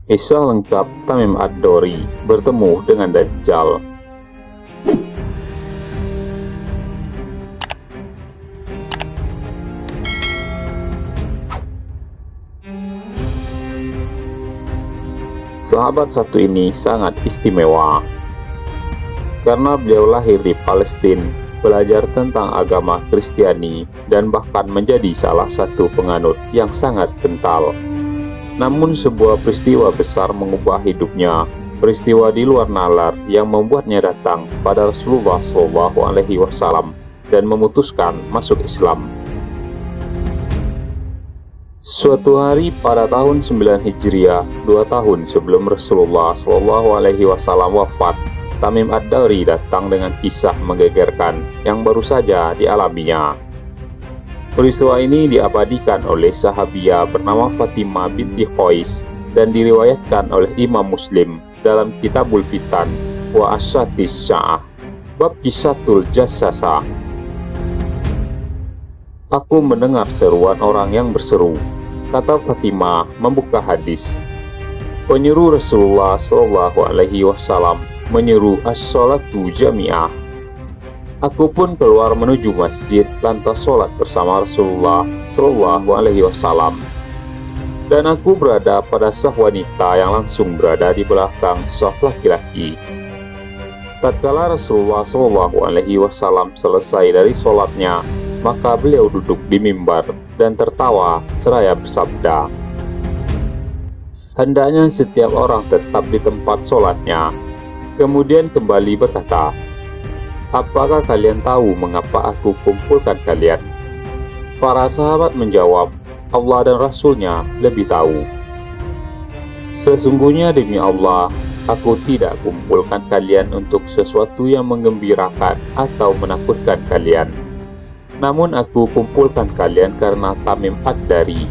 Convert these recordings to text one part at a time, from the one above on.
Kisah lengkap Tamim Ad-Dari bertemu dengan Dajjal. Sahabat satu ini sangat istimewa karena beliau lahir di Palestina, belajar tentang agama Kristiani, dan bahkan menjadi salah satu penganut yang sangat kental. Namun sebuah peristiwa besar mengubah hidupnya, peristiwa di luar nalar yang membuatnya datang pada Rasulullah SAW dan memutuskan masuk Islam. Suatu hari pada tahun 9 Hijriah, 2 tahun sebelum Rasulullah SAW wafat, Tamim Ad-Dari datang dengan kisah menggegerkan yang baru saja dialaminya. Peristiwa ini diabadikan oleh sahabiah bernama Fatimah binti Qais dan diriwayatkan oleh Imam Muslim dalam Kitabul Fitan wa Asyatis Sya'ah, bab Kisatul Jassasa. Aku mendengar seruan orang yang berseru, kata Fatimah membuka hadis. Penyeru Rasulullah SAW menyeru as-sholatu jami'ah. Aku pun keluar menuju masjid lantas sholat bersama Rasulullah SAW. Dan aku berada pada saf wanita yang langsung berada di belakang saf laki-laki. Tatkala Rasulullah SAW selesai dari sholatnya, maka beliau duduk di mimbar dan tertawa seraya bersabda, hendaknya setiap orang tetap di tempat sholatnya. Kemudian kembali berkata, apakah kalian tahu mengapa aku kumpulkan kalian? Para sahabat menjawab, Allah dan Rasulnya lebih tahu. Sesungguhnya demi Allah, aku tidak kumpulkan kalian untuk sesuatu yang menggembirakan atau menakutkan kalian. Namun aku kumpulkan kalian karena Tamim Ad-Dari.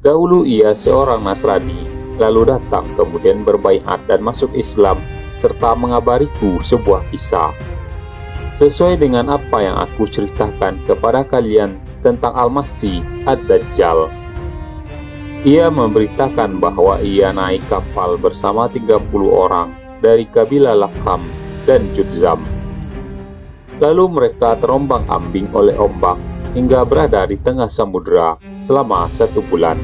Dahulu ia seorang Nasrani, lalu datang kemudian berbaiat dan masuk Islam, serta mengabariku sebuah kisah. Sesuai dengan apa yang aku ceritakan kepada kalian tentang Al-Masih Ad-Dajjal. Ia memberitakan bahwa ia naik kapal bersama 30 orang dari kabilah Lakam dan Judzam. Lalu mereka terombang-ambing oleh ombak hingga berada di tengah samudera selama 1 bulan.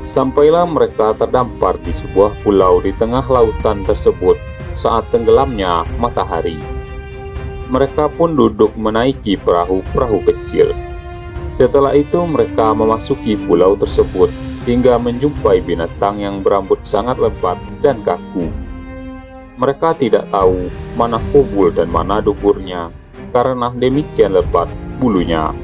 Sampailah mereka terdampar di sebuah pulau di tengah lautan tersebut saat tenggelamnya matahari. Mereka pun duduk menaiki perahu-perahu kecil. Setelah itu mereka memasuki pulau tersebut hingga menjumpai binatang yang berambut sangat lebat dan kaku. Mereka tidak tahu mana kubul dan mana duburnya, karena demikian lebat bulunya.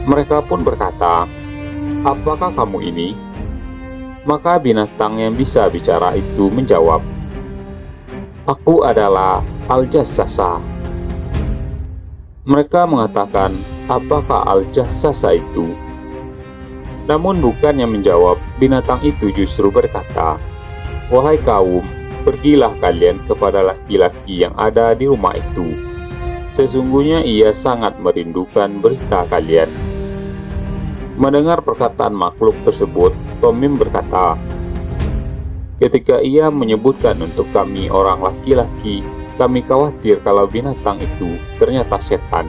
Mereka pun berkata, apakah kamu ini? Maka binatang yang bisa bicara itu menjawab, aku adalah Al-Jassasa. Mereka mengatakan, apakah Al-Jassasa itu? Namun bukannya menjawab, binatang itu justru berkata, wahai kaum, pergilah kalian kepada laki-laki yang ada di rumah itu. Sesungguhnya ia sangat merindukan berita kalian. Mendengar perkataan makhluk tersebut, Tamim berkata, ketika ia menyebutkan untuk kami orang laki-laki, kami khawatir kalau binatang itu ternyata setan.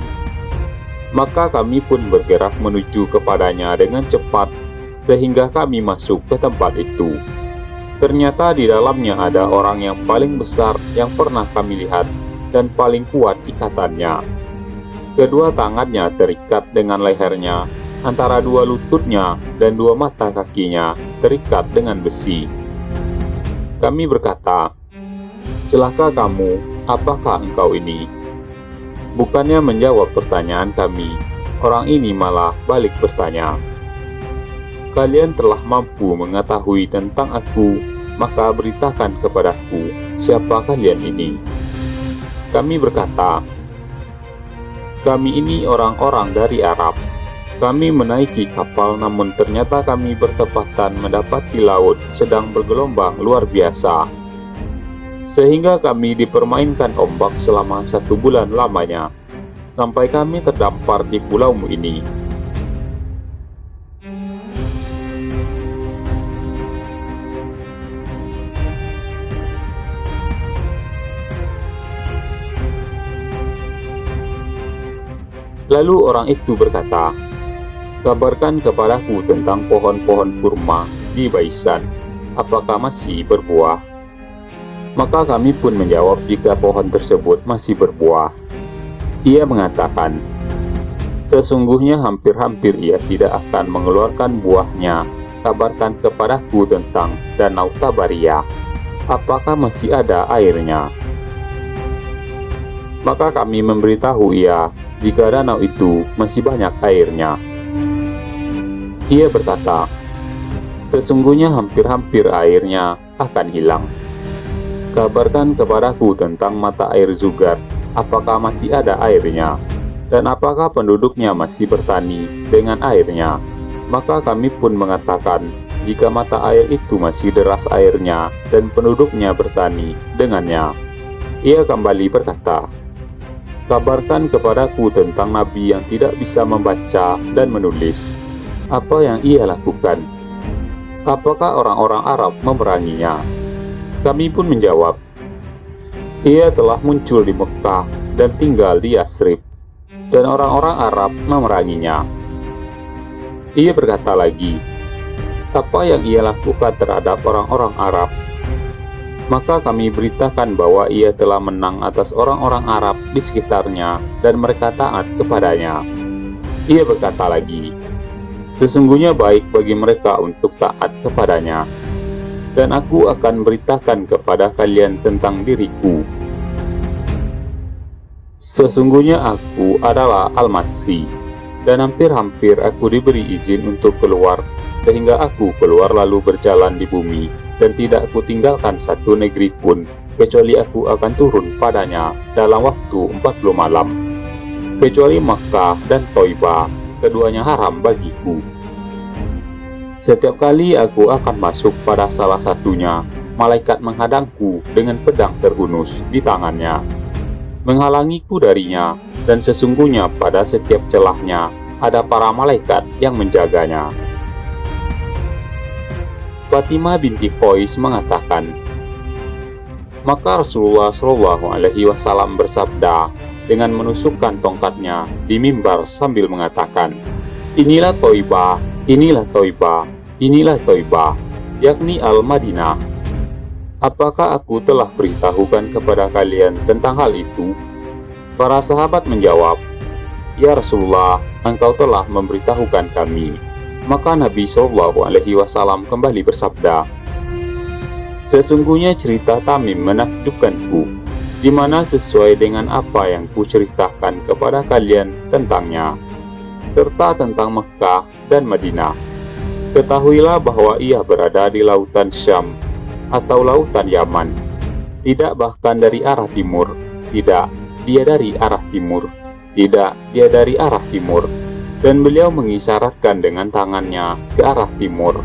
Maka kami pun bergerak menuju kepadanya dengan cepat, sehingga kami masuk ke tempat itu. Ternyata di dalamnya ada orang yang paling besar yang pernah kami lihat, dan paling kuat ikatannya. Kedua tangannya terikat dengan lehernya, antara 2 lututnya dan 2 mata kakinya terikat dengan besi. Kami berkata, celaka kamu, apakah engkau ini? Bukannya menjawab pertanyaan kami, orang ini malah balik bertanya, kalian telah mampu mengetahui tentang aku, maka beritakan kepadaku, siapa kalian ini? Kami berkata, kami ini orang-orang dari Arab. Kami menaiki kapal, namun ternyata kami bertepatan mendapati laut sedang bergelombang luar biasa, sehingga kami dipermainkan ombak selama 1 bulan lamanya, sampai kami terdampar di pulaumu ini. Lalu orang itu berkata, "Kabarkan kepadaku tentang pohon-pohon kurma di Baisan, apakah masih berbuah?" Maka kami pun menjawab jika pohon tersebut masih berbuah. Ia mengatakan, "Sesungguhnya hampir-hampir ia tidak akan mengeluarkan buahnya. Kabarkan kepadaku tentang Danau Tabaria, apakah masih ada airnya?" Maka kami memberitahu ia jika danau itu masih banyak airnya. Ia berkata, "Sesungguhnya hampir-hampir airnya akan hilang. Kabarkan kepadaku tentang mata air Zugar, apakah masih ada airnya, dan apakah penduduknya masih bertani dengan airnya?" Maka kami pun mengatakan, jika mata air itu masih deras airnya dan penduduknya bertani dengannya. Ia kembali berkata, "Kabarkan kepadaku tentang nabi yang tidak bisa membaca dan menulis. Apa yang ia lakukan? Apakah orang-orang Arab memeranginya?" Kami pun menjawab, "Ia telah muncul di Mekah dan tinggal di Yasrib, dan orang-orang Arab memeranginya." Ia berkata lagi, "Apa yang ia lakukan terhadap orang-orang Arab?" Maka kami beritakan bahwa ia telah menang atas orang-orang Arab di sekitarnya dan mereka taat kepadanya. Ia berkata lagi, "Sesungguhnya baik bagi mereka untuk taat kepadanya. Dan aku akan beritakan kepada kalian tentang diriku. Sesungguhnya aku adalah Al-Masih, dan hampir-hampir aku diberi izin untuk keluar, sehingga aku keluar lalu berjalan di bumi, dan tidak aku tinggalkan satu negeri pun, kecuali aku akan turun padanya dalam waktu 40 malam. Kecuali Makkah dan Thoibah, keduanya haram bagiku. Setiap kali aku akan masuk pada salah satunya, malaikat menghadangku dengan pedang terhunus di tangannya, menghalangiku darinya, dan sesungguhnya pada setiap celahnya ada para malaikat yang menjaganya." Fatimah binti Qais mengatakan, maka Rasulullah Shallallahu Alaihi Wasallam bersabda dengan menusukkan tongkatnya di mimbar sambil mengatakan, "Inilah Thoibah, inilah Thoibah, inilah Thoibah, yakni Al-Madinah. Apakah aku telah beritahukan kepada kalian tentang hal itu?" Para sahabat menjawab, "Ya Rasulullah, engkau telah memberitahukan kami." Maka Nabi Shallallahu Alaihi Wasallam kembali bersabda, "Sesungguhnya cerita Tamim menakjubkanku, di mana sesuai dengan apa yang kuceritakan kepada kalian tentangnya, serta tentang Mekah dan Madinah. Ketahuilah bahwa ia berada di lautan Syam atau lautan Yaman, tidak bahkan dari arah timur, tidak dia dari arah timur, tidak dia dari arah timur." Dan beliau mengisyaratkan dengan tangannya ke arah timur.